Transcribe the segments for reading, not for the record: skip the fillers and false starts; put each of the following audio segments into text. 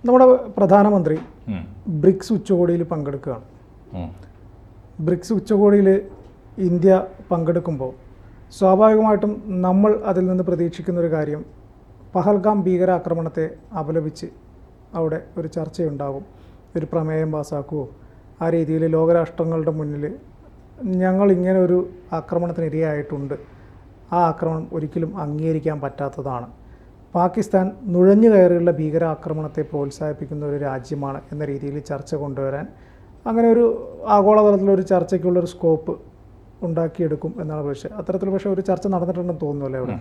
നമ്മുടെ പ്രധാനമന്ത്രി ബ്രിക്സ് ഉച്ചകോടിയിൽ പങ്കെടുക്കുകയാണ്. ബ്രിക്സ് ഉച്ചകോടിയിൽ ഇന്ത്യ പങ്കെടുക്കുമ്പോൾ സ്വാഭാവികമായിട്ടും നമ്മൾ അതിൽ നിന്ന് പ്രതീക്ഷിക്കുന്നൊരു കാര്യം പഹൽഗാം ഭീകരാക്രമണത്തെ അപലപിച്ച് അവിടെ ഒരു ചർച്ചയുണ്ടാകും, ഒരു പ്രമേയം പാസ്സാക്കുമോ, ആ രീതിയിൽ ലോകരാഷ്ട്രങ്ങളുടെ മുന്നിൽ ഞങ്ങൾ ഇങ്ങനെ ഒരു ആക്രമണത്തിന് ഇരയായിട്ടുണ്ട്, ആ ആക്രമണം ഒരിക്കലും അംഗീകരിക്കാൻ പറ്റാത്തതാണ്, പാകിസ്ഥാൻ നുഴഞ്ഞു കയറിയുള്ള ഭീകരാക്രമണത്തെ പ്രോത്സാഹിപ്പിക്കുന്ന ഒരു രാജ്യമാണ് എന്ന രീതിയിൽ ചർച്ച കൊണ്ടുവരാൻ അങ്ങനെ ഒരു ആഗോളതലത്തിലൊരു ചർച്ചയ്ക്കുള്ളൊരു സ്കോപ്പ് ഉണ്ടാക്കിയെടുക്കും എന്നാണ് പക്ഷേ അത്തരത്തിൽ പക്ഷേ ഒരു ചർച്ച നടന്നിട്ടുണ്ടെന്ന് തോന്നുന്നല്ലേ അവിടെ?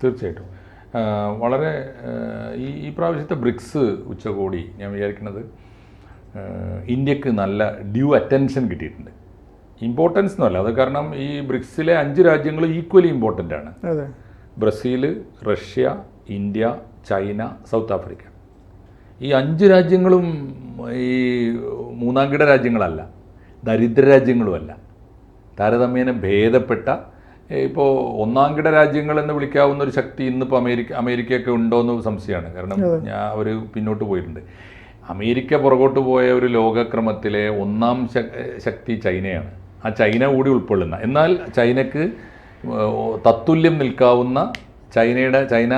തീർച്ചയായിട്ടും വളരെ ഈ പ്രാവശ്യത്തെ ബ്രിക്സ് ഉച്ചകോടി ഞാൻ വിചാരിക്കുന്നത് ഇന്ത്യക്ക് നല്ല ഡ്യൂ അറ്റൻഷൻ കിട്ടിയിട്ടുണ്ട്. ഇമ്പോർട്ടൻസ് എന്നല്ല, അത് കാരണം ഈ ബ്രിക്സിലെ 5 രാജ്യങ്ങൾ ഈക്വലി ഇമ്പോർട്ടൻ്റ് ആണ്. Brazil, Russia, India, China, south Africa. ഈ 5 രാജ്യങ്ങളും ഈ മൂന്നാംകിട രാജ്യങ്ങളല്ല, ദരിദ്ര രാജ്യങ്ങളുമല്ല, താരതമ്യേന ഭേദപ്പെട്ട ഇപ്പോൾ ഒന്നാംകിട രാജ്യങ്ങൾ എന്ന് വിളിക്കാവുന്ന ഒരു ശക്തി ഇന്നിപ്പോൾ അമേരിക്കയൊക്കെ ഉണ്ടോയെന്ന് സംശയമാണ്. കാരണം അവർ പിന്നോട്ട് പോയിട്ടുണ്ട്. അമേരിക്ക പുറകോട്ട് പോയ ഒരു ലോകക്രമത്തിലെ ഒന്നാം ശക്തി ചൈനയാണ്. ആ ചൈന കൂടി ഉൾക്കൊള്ളുന്ന, എന്നാൽ ചൈനക്ക് തത്തുല്യം നിൽക്കാവുന്ന ചൈന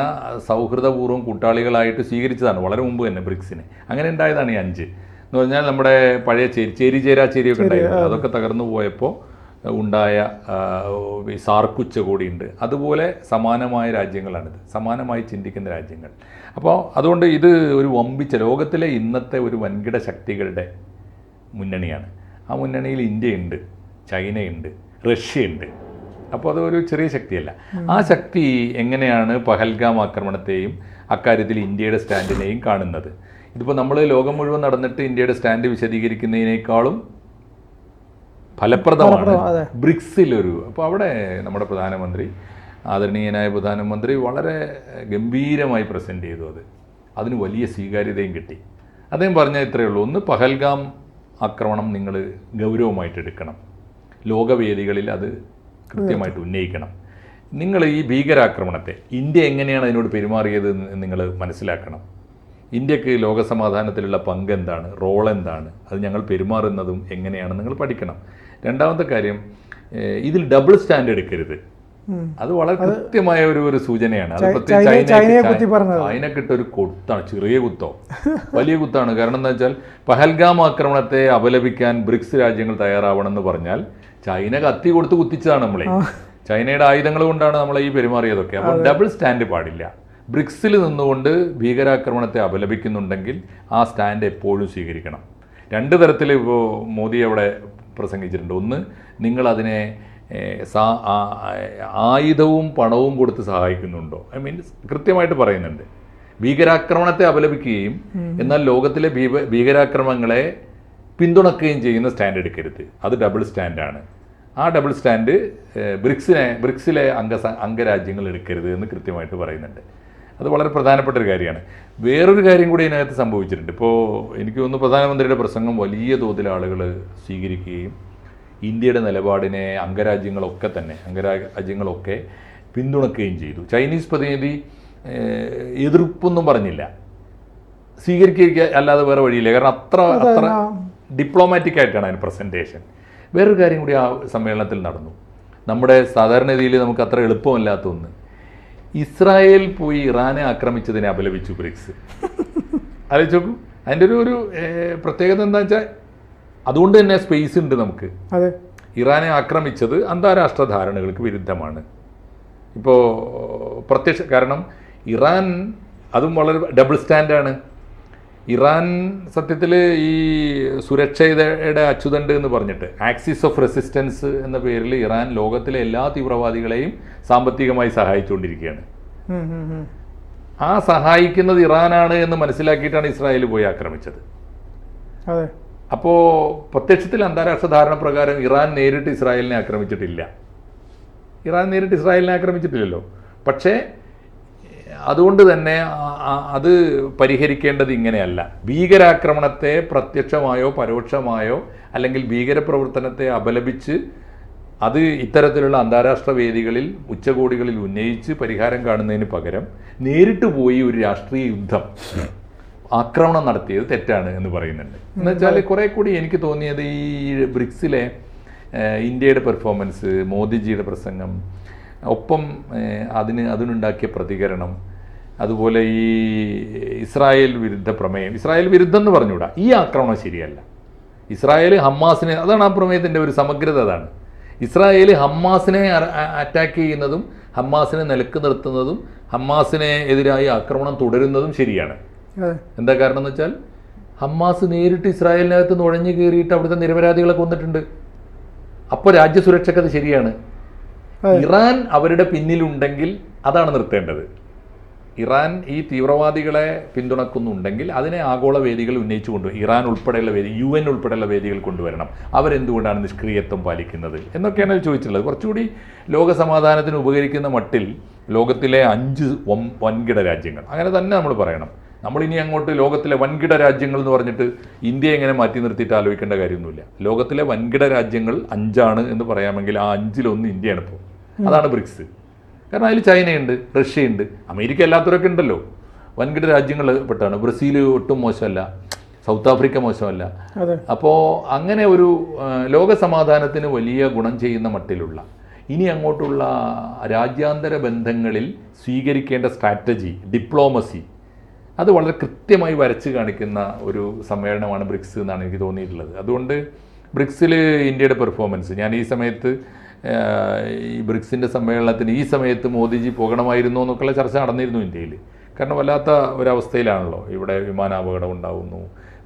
സൗഹൃദപൂർവ്വം കൂട്ടാളികളായിട്ട് സ്വീകരിച്ചതാണ് വളരെ മുമ്പ് തന്നെ ബ്രിക്സിനെ. അങ്ങനെ ഉണ്ടായതാണ് ഈ 5 എന്ന് പറഞ്ഞാൽ നമ്മുടെ പഴയ ചേരിയൊക്കെ ഉണ്ടായിരുന്നു, അതൊക്കെ തകർന്നു പോയപ്പോൾ ഉണ്ടായ സാർക്ക് ഉച്ചകോടിയുണ്ട്. അതുപോലെ സമാനമായ രാജ്യങ്ങളാണിത്, സമാനമായി ചിന്തിക്കുന്ന രാജ്യങ്ങൾ. അപ്പോൾ അതുകൊണ്ട് ഇത് ഒരു വമ്പിച്ച ലോകത്തിലെ ഇന്നത്തെ ഒരു വൻകിട ശക്തികളുടെ മുന്നണിയാണ്. ആ മുന്നണിയിൽ ഇന്ത്യയുണ്ട്, ചൈനയുണ്ട്, റഷ്യയുണ്ട്. അപ്പോൾ അതൊരു ചെറിയ ശക്തിയല്ല. ആ ശക്തി എങ്ങനെയാണ് പഹൽഗാം ആക്രമണത്തെയും അക്കാര്യത്തിൽ ഇന്ത്യയുടെ സ്റ്റാൻഡിനെയും കാണുന്നത്? ഇതിപ്പോൾ നമ്മൾ ലോകം മുഴുവൻ നടന്നിട്ട് ഇന്ത്യയുടെ സ്റ്റാൻഡ് വിശദീകരിക്കുന്നതിനേക്കാളും ഫലപ്രദമാണ് ബ്രിക്സിലൊരു. അപ്പോൾ അവിടെ നമ്മുടെ പ്രധാനമന്ത്രി, ആദരണീയനായ പ്രധാനമന്ത്രി വളരെ ഗംഭീരമായി പ്രസൻറ്റ് ചെയ്തു. അതിന് വലിയ സ്വീകാര്യതയും കിട്ടി. അദ്ദേഹം പറഞ്ഞാൽ ഇത്രയേ ഉള്ളൂ: ഒന്ന്, പഹൽഗാം ആക്രമണം നിങ്ങൾ ഗൗരവമായിട്ട് എടുക്കണം, ലോകവേദികളിൽ അത് കൃത്യമായിട്ട് ഉന്നയിക്കണം. നിങ്ങൾ ഈ ഭീകരാക്രമണത്തെ ഇന്ത്യ എങ്ങനെയാണ് അതിനോട് പെരുമാറിയത് എന്ന് നിങ്ങൾ മനസ്സിലാക്കണം. ഇന്ത്യക്ക് ലോകസമാധാനത്തിലുള്ള പങ്ക് എന്താണ്, റോൾ എന്താണ്, അത് ഞങ്ങൾ പെരുമാറുന്നതും എങ്ങനെയാണ് നിങ്ങൾ പഠിക്കണം. രണ്ടാമത്തെ കാര്യം, ഇതിൽ ഡബിൾ സ്റ്റാൻഡ് എടുക്കരുത്. അത് വളരെ കൃത്യമായ ഒരു സൂചനയാണ്. അത് പ്രത്യേകിച്ച് ചൈനക്കിട്ട ഒരു കുത്താണ്, ചെറിയ കുത്തോ വലിയ കുത്താണ്. കാരണം എന്താ വെച്ചാൽ പഹൽഗാം ആക്രമണത്തെ അപലപിക്കാൻ ബ്രിക്സ് രാജ്യങ്ങൾ തയ്യാറാവണമെന്ന് പറഞ്ഞാൽ ചൈന കത്തി കൊടുത്ത് കുത്തിച്ചതാണ് നമ്മളെ. ചൈനയുടെ ആയുധങ്ങൾ കൊണ്ടാണ് നമ്മളെ ഈ പെരുമാറിയതൊക്കെ. അപ്പോൾ ഡബിൾ സ്റ്റാൻഡ് പാടില്ല. ബ്രിക്സിൽ നിന്നുകൊണ്ട് ഭീകരാക്രമണത്തെ അപലപിക്കുന്നുണ്ടെങ്കിൽ ആ സ്റ്റാൻഡ് എപ്പോഴും സ്വീകരിക്കണം. 2 തരത്തിൽ ഇപ്പോൾ മോദി അവിടെ പ്രസംഗിച്ചിട്ടുണ്ട്. ഒന്ന്, നിങ്ങളതിനെ ആയുധവും പണവും കൊടുത്ത് സഹായിക്കുന്നുണ്ടോ, കൃത്യമായിട്ട് പറയുന്നുണ്ട്. ഭീകരാക്രമണത്തെ അപലപിക്കുകയും എന്നാൽ ലോകത്തിലെ ഭീകരാക്രമണങ്ങളെ പിന്തുണക്കുകയും ചെയ്യുന്ന സ്റ്റാൻഡ് എടുക്കരുത്. അത് ഡബിൾ സ്റ്റാൻഡാണ്. ആ ഡബിൾ സ്റ്റാൻഡ് ബ്രിക്സിലെ അംഗരാജ്യങ്ങൾ എടുക്കരുത് എന്ന് കൃത്യമായിട്ട് പറയുന്നുണ്ട്. അത് വളരെ പ്രധാനപ്പെട്ട ഒരു കാര്യമാണ്. വേറൊരു കാര്യം കൂടി ഇതിനകത്ത് സംഭവിച്ചിട്ടുണ്ട്. ഇപ്പോൾ എനിക്ക് തോന്നുന്നു പ്രധാനമന്ത്രിയുടെ പ്രസംഗം വലിയ തോതിൽ ആളുകൾ സ്വീകരിക്കുകയും ഇന്ത്യയുടെ നിലപാടിനെ അംഗരാജ്യങ്ങളൊക്കെ പിന്തുണക്കുകയും ചെയ്തു. ചൈനീസ് പ്രതിനിധി എതിർപ്പൊന്നും പറഞ്ഞില്ല, സ്വീകരിക്കുക അല്ലാതെ വേറെ വഴിയില്ല. കാരണം അത്ര ഡിപ്ലോമാറ്റിക് ആയിട്ടാണ് അതിന് പ്രസൻറ്റേഷൻ. വേറൊരു കാര്യം കൂടി ആ സമ്മേളനത്തിൽ നടന്നു. നമ്മുടെ സാധാരണ രീതിയിൽ നമുക്ക് അത്ര എളുപ്പമല്ലാത്ത ഒന്ന്, ഇസ്രായേൽ പോയി ഇറാനെ ആക്രമിച്ചതിനെ അപലപിച്ചു ബ്രിക്സ്. ആലോചിച്ച് നോക്കൂ. അതിൻ്റെ ഒരു പ്രത്യേകത എന്താ വെച്ചാൽ അതുകൊണ്ട് തന്നെ സ്പേസ് ഉണ്ട് നമുക്ക്. ഇറാനെ ആക്രമിച്ചത് അന്താരാഷ്ട്ര ധാരണകൾക്ക് വിരുദ്ധമാണ്. ഇപ്പോൾ കാരണം ഇറാൻ അതും വളരെ ഡബിൾ സ്റ്റാൻഡാണ്. ഇറാൻ സത്യത്തിൽ ഈ സുരക്ഷയുടെ അച്ചുതണ്ട് എന്ന് പറഞ്ഞിട്ട് ആക്സിസ് ഓഫ് റെസിസ്റ്റൻസ് എന്ന പേരിൽ ഇറാൻ ലോകത്തിലെ എല്ലാ തീവ്രവാദികളെയും സാമ്പത്തികമായി സഹായിച്ചുകൊണ്ടിരിക്കുകയാണ്. ആ സഹായിക്കുന്നത് ഇറാനാണ് എന്ന് മനസ്സിലാക്കിയിട്ടാണ് ഇസ്രായേൽ പോയി ആക്രമിച്ചത്. അപ്പോൾ പ്രത്യക്ഷത്തിൽ അന്താരാഷ്ട്ര ധാരണ പ്രകാരം ഇറാൻ നേരിട്ട് ഇസ്രായേലിനെ ആക്രമിച്ചിട്ടില്ലല്ലോ. പക്ഷേ അതുകൊണ്ട് തന്നെ അത് പരിഹരിക്കേണ്ടത് ഇങ്ങനെയല്ല. ഭീകരാക്രമണത്തെ പ്രത്യക്ഷമായോ പരോക്ഷമായോ അല്ലെങ്കിൽ ഭീകരപ്രവർത്തനത്തെ അപലപിച്ച് അത് ഇത്തരത്തിലുള്ള അന്താരാഷ്ട്ര വേദികളിൽ ഉച്ചകോടികളിൽ ഉന്നയിച്ച് പരിഹാരം കാണുന്നതിന് പകരം നേരിട്ട് പോയി ഒരു രാഷ്ട്രീയ യുദ്ധം ആക്രമണം നടത്തിയത് തെറ്റാണ് എന്ന് പറയുന്നുണ്ട്. എന്ന് വെച്ചാൽ കുറെ കൂടി എനിക്ക് തോന്നിയത് ഈ ബ്രിക്സിലെ ഇന്ത്യയുടെ പെർഫോമൻസ്, മോദിജിയുടെ പ്രസംഗം, ഒപ്പം അതിനുണ്ടാക്കിയ പ്രതികരണം, അതുപോലെ ഈ ഇസ്രായേൽ വിരുദ്ധ പ്രമേയം, ഇസ്രായേൽ വിരുദ്ധം എന്ന് പറഞ്ഞുകൂടാ, ഈ ആക്രമണം ശരിയല്ല. ഇസ്രായേൽ ഹമ്മാസിനെ, അതാണ് ആ പ്രമേയത്തിൻ്റെ ഒരു സമഗ്രത. അതാണ് ഇസ്രായേൽ ഹമ്മാസിനെ അറ്റാക്ക് ചെയ്യുന്നതും ഹമ്മാസിനെ നിലക്ക് നിർത്തുന്നതും ഹമ്മാസിനെ എതിരായി ആക്രമണം തുടരുന്നതും ശരിയാണ്. എന്താ കാരണം എന്ന് വെച്ചാൽ ഹമ്മാസ് നേരിട്ട് ഇസ്രായേലിനകത്ത് നുഴഞ്ഞു കയറിയിട്ട് അവിടുത്തെ നിരപരാധികളെ കൊന്നിട്ടുണ്ട്. അപ്പോൾ രാജ്യസുരക്ഷയ്ക്ക് അത് ശരിയാണ്. ഇറാൻ അവരുടെ പിന്നിലുണ്ടെങ്കിൽ അതാണ് നിർത്തേണ്ടത്. ഇറാൻ ഈ തീവ്രവാദികളെ പിന്തുണക്കുന്നുണ്ടെങ്കിൽ അതിനെ ആഗോള വേദികൾ ഉന്നയിച്ചു കൊണ്ടുവരും. ഇറാൻ ഉൾപ്പെടെയുള്ള വേദി, UN ഉൾപ്പെടെയുള്ള വേദികൾ കൊണ്ടുവരണം. അവരെന്തുകൊണ്ടാണ് നിഷ്ക്രിയത്വം പാലിക്കുന്നത് എന്നൊക്കെയാണ് ചോദിച്ചിട്ടുള്ളത്. കുറച്ചുകൂടി ലോക സമാധാനത്തിന് ഉപകരിക്കുന്ന മട്ടിൽ ലോകത്തിലെ 5 വൻകിട രാജ്യങ്ങൾ, അങ്ങനെ തന്നെ നമ്മൾ പറയണം. നമ്മളിനി അങ്ങോട്ട് ലോകത്തിലെ വൻകിട രാജ്യങ്ങൾ എന്ന് പറഞ്ഞിട്ട് ഇന്ത്യയെ എങ്ങനെ മാറ്റി നിർത്തിയിട്ട് ആലോചിക്കേണ്ട കാര്യമൊന്നുമില്ല. ലോകത്തിലെ വൻകിട രാജ്യങ്ങൾ 5 എന്ന് പറയാമെങ്കിൽ ആ 5-1 ഇന്ത്യയാണ് ഇപ്പോൾ. അതാണ് ബ്രിക്സ്. കാരണം അതിൽ ചൈനയുണ്ട്, റഷ്യയുണ്ട്, അമേരിക്ക എല്ലാത്തവരൊക്കെ ഉണ്ടല്ലോ. വൻകിട രാജ്യങ്ങൾ പെട്ടാണ്. ബ്രസീൽ ഒട്ടും മോശമല്ല, സൗത്ത് ആഫ്രിക്ക മോശമല്ല. അപ്പോൾ അങ്ങനെ ഒരു ലോക സമാധാനത്തിന് വലിയ ഗുണം ചെയ്യുന്ന മട്ടിലുള്ള ഇനി അങ്ങോട്ടുള്ള രാജ്യാന്തര ബന്ധങ്ങളിൽ സ്വീകരിക്കേണ്ട സ്ട്രാറ്റജി, ഡിപ്ലോമസി, അത് വളരെ കൃത്യമായി വരച്ച് കാണിക്കുന്ന ഒരു സമ്മേളനമാണ് ബ്രിക്സ് എന്നാണ് എനിക്ക് തോന്നിയിട്ടുള്ളത്. അതുകൊണ്ട് ബ്രിക്സിൽ ഇന്ത്യയുടെ പെർഫോമൻസ്, ഞാൻ ഈ സമയത്ത് ഈ ബ്രിക്സിൻ്റെ സമ്മേളനത്തിന് ഈ സമയത്ത് മോദിജി പോകണമായിരുന്നോ എന്നൊക്കെയുള്ള ചർച്ച നടന്നിരുന്നു ഇന്ത്യയിൽ. കാരണം വല്ലാത്ത ഒരവസ്ഥയിലാണല്ലോ, ഇവിടെ വിമാനാപകടം ഉണ്ടാവുന്നു,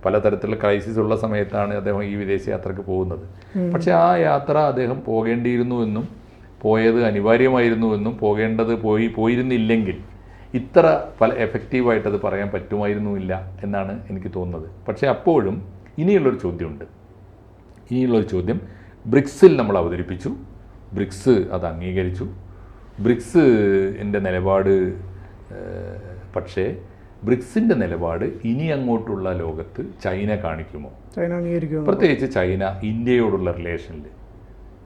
പലതരത്തിലുള്ള ക്രൈസിസ് ഉള്ള സമയത്താണ് അദ്ദേഹം ഈ വിദേശ യാത്രക്ക് പോകുന്നത്. പക്ഷേ ആ യാത്ര അദ്ദേഹം പോകേണ്ടിയിരുന്നുവെന്നും പോയത് അനിവാര്യമായിരുന്നുവെന്നും പോയിരുന്നില്ലെങ്കിൽ ഇത്ര എഫക്റ്റീവായിട്ടത് പറയാൻ പറ്റുമായിരുന്നില്ല എന്നാണ് എനിക്ക് തോന്നുന്നത്. പക്ഷേ അപ്പോഴും ഇനിയുള്ളൊരു ചോദ്യമുണ്ട്. ഇനിയുള്ളൊരു ചോദ്യം, ബ്രിക്സിൽ നമ്മൾ അവതരിപ്പിച്ചു, ബ്രിക്സ് അത് അംഗീകരിച്ചു, ബ്രിക്സിൻ്റെ നിലപാട്, പക്ഷേ ബ്രിക്സിൻ്റെ നിലപാട് ഇനി അങ്ങോട്ടുള്ള ലോകത്ത് ചൈന കാണിക്കുമോ? ചൈന അംഗീകരിക്കുമോ? പ്രത്യേകിച്ച് ചൈന ഇന്ത്യയോടുള്ള റിലേഷനിൽ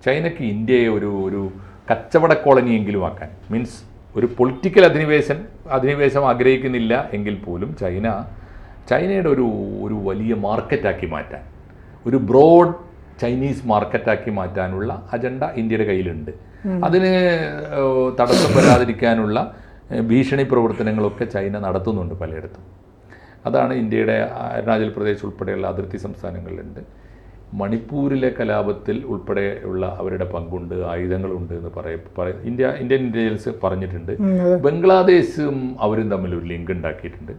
ചൈനയ്ക്ക് ഇന്ത്യയെ ഒരു കച്ചവട കോളനിയെങ്കിലും ആക്കാൻ, മീൻസ് ഒരു പൊളിറ്റിക്കൽ അധിനിവേശം ആഗ്രഹിക്കുന്നില്ല എങ്കിൽ പോലും ചൈനയുടെ ഒരു വലിയ മാർക്കറ്റാക്കി മാറ്റാൻ, ഒരു ബ്രോഡ് ചൈനീസ് മാർക്കറ്റാക്കി മാറ്റാനുള്ള അജണ്ട ഇന്ത്യയുടെ കയ്യിലുണ്ട്. അതിന് തടസ്സം വരാതിരിക്കാനുള്ള ഭീഷണി പ്രവർത്തനങ്ങളൊക്കെ ചൈന നടത്തുന്നുണ്ട് പലയിടത്തും. അതാണ് ഇന്ത്യയുടെ അരുണാചൽ പ്രദേശ് ഉൾപ്പെടെയുള്ള അതിർത്തി സംസ്ഥാനങ്ങളിലുണ്ട്. മണിപ്പൂരിലെ കലാപത്തിൽ ഉൾപ്പെടെയുള്ള അവരുടെ പങ്കുണ്ട്, ആയുധങ്ങളുണ്ട് എന്ന് ഇന്ത്യൻ ഇന്റലിജൻസ് പറഞ്ഞിട്ടുണ്ട്. ബംഗ്ലാദേശും അവരും തമ്മിൽ ഒരു ലിങ്ക് ഉണ്ടാക്കിയിട്ടുണ്ട്.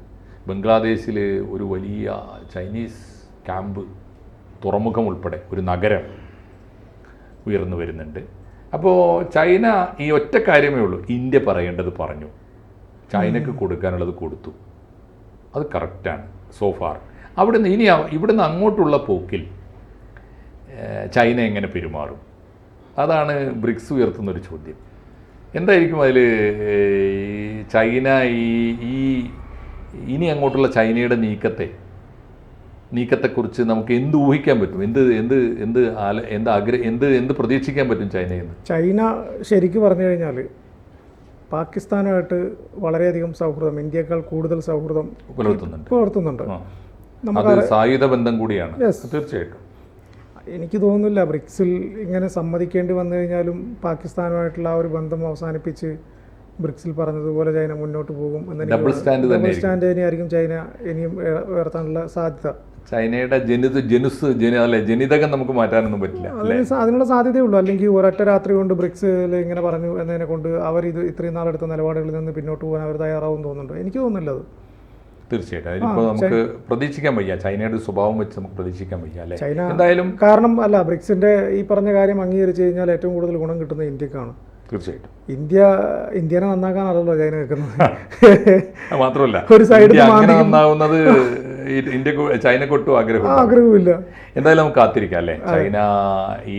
ബംഗ്ലാദേശിൽ ഒരു വലിയ ചൈനീസ് ക്യാമ്പ്, തുറമുഖം ഉൾപ്പെടെ ഒരു നഗരം ഉയർന്നു വരുന്നുണ്ട്. അപ്പോൾ ചൈന ഈ ഒറ്റ കാര്യമേ ഉള്ളൂ, ഇന്ത്യ പറയേണ്ടത് പറഞ്ഞു, ചൈനക്ക് കൊടുക്കാനുള്ളത് കൊടുത്തു. അത് കറക്റ്റാണ് സോഫാർ. ഇവിടുന്ന് അങ്ങോട്ടുള്ള പോക്കിൽ ചൈന എങ്ങനെ പെരുമാറും? അതാണ് ബ്രിക്സ് ഉയർത്തുന്നൊരു ചോദ്യം. എന്തായിരിക്കും അതിൽ ചൈന ഇനി അങ്ങോട്ടുള്ള ചൈനയുടെ നീക്കത്തെക്കുറിച്ച് നമുക്ക് എന്ത് ഊഹിക്കാൻ പറ്റും? എന്ത് പ്രതീക്ഷിക്കാൻ പറ്റും ചൈനയിൽ നിന്ന്? ചൈന ശരിക്കും പറഞ്ഞു കഴിഞ്ഞാൽ പാകിസ്ഥാനുമായിട്ട് വളരെയധികം സൗഹൃദം, ഇന്ത്യയേക്കാൾ കൂടുതൽ സൗഹൃദം പുലർത്തുന്നുണ്ട്. സായുധ ബന്ധം കൂടിയാണ്. തീർച്ചയായിട്ടും എനിക്ക് തോന്നുന്നില്ല ബ്രിക്സിൽ ഇങ്ങനെ സമ്മതിക്കേണ്ടി വന്നു കഴിഞ്ഞാലും പാകിസ്ഥാനുമായിട്ടുള്ള ആ ഒരു ബന്ധം അവസാനിപ്പിച്ച് ബ്രിക്സിൽ പറഞ്ഞതുപോലെ ചൈന മുന്നോട്ട് പോകും എന്ന്. ഡബിൾ സ്റ്റാൻഡ് തന്നെയായിരിക്കും ചൈന ഇനിയും ഉയർത്താനുള്ള സാധ്യത. ചൈനയുടെ ജനിതകം നമുക്ക് മാറ്റാനൊന്നും പറ്റില്ല. അതിനുള്ള സാധ്യതയുള്ളൂ. അല്ലെങ്കിൽ ഒരൊറ്റ രാത്രി കൊണ്ട് ബ്രിക്സിൽ ഇങ്ങനെ പറഞ്ഞു എന്നതിനെ കൊണ്ട് ഇത്രയും നാളെടുത്ത നിലപാടുകളിൽ നിന്ന് പിന്നോട്ട് പോകാൻ അവർ തയ്യാറാവും തോന്നുന്നുണ്ടോ? എനിക്ക് തോന്നുന്നില്ല അത്. തീർച്ചയായിട്ടും അതിനിപ്പോൾ നമുക്ക് പ്രതീക്ഷിക്കാൻ വയ്യ. ചൈനയുടെ സ്വഭാവം വെച്ച് നമുക്ക് പ്രതീക്ഷിക്കാൻ വയ്യ അല്ലേ? ചൈന എന്തായാലും കാരണം ബ്രിക്സിന്റെ ഈ പറഞ്ഞ കാര്യം അംഗീകരിച്ച് കഴിഞ്ഞാൽ ഏറ്റവും കൂടുതൽ ഗുണം കിട്ടുന്നത് ഇന്ത്യക്കാണ്. തീർച്ചയായിട്ടും ഇന്ത്യനെ നന്നാക്കാനല്ലോ ചൈന വെക്കുന്നത്. മാത്രമല്ല ഒരു സൈഡിൽ നന്നാവുന്നത് ചൈനക്കൊട്ടും ആഗ്രഹമില്ല. എന്തായാലും നമുക്ക് കാത്തിരിക്കാം അല്ലേ? ചൈന ഈ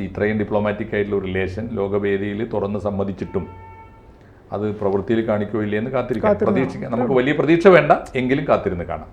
ഇത്രയും ഡിപ്ലോമാറ്റിക് ആയിട്ടുള്ള റിലേഷൻ ലോകവേദിയിൽ തുറന്ന് സമ്മതിച്ചിട്ടും അത് പ്രവൃത്തിയിൽ കാണിക്കുകയില്ലേ എന്ന് കാത്തിരിക്കാം. പ്രതീക്ഷിക്കാം. നമുക്ക് വലിയ പ്രതീക്ഷ വേണ്ട, എങ്കിലും കാത്തിരുന്ന് കാണാം.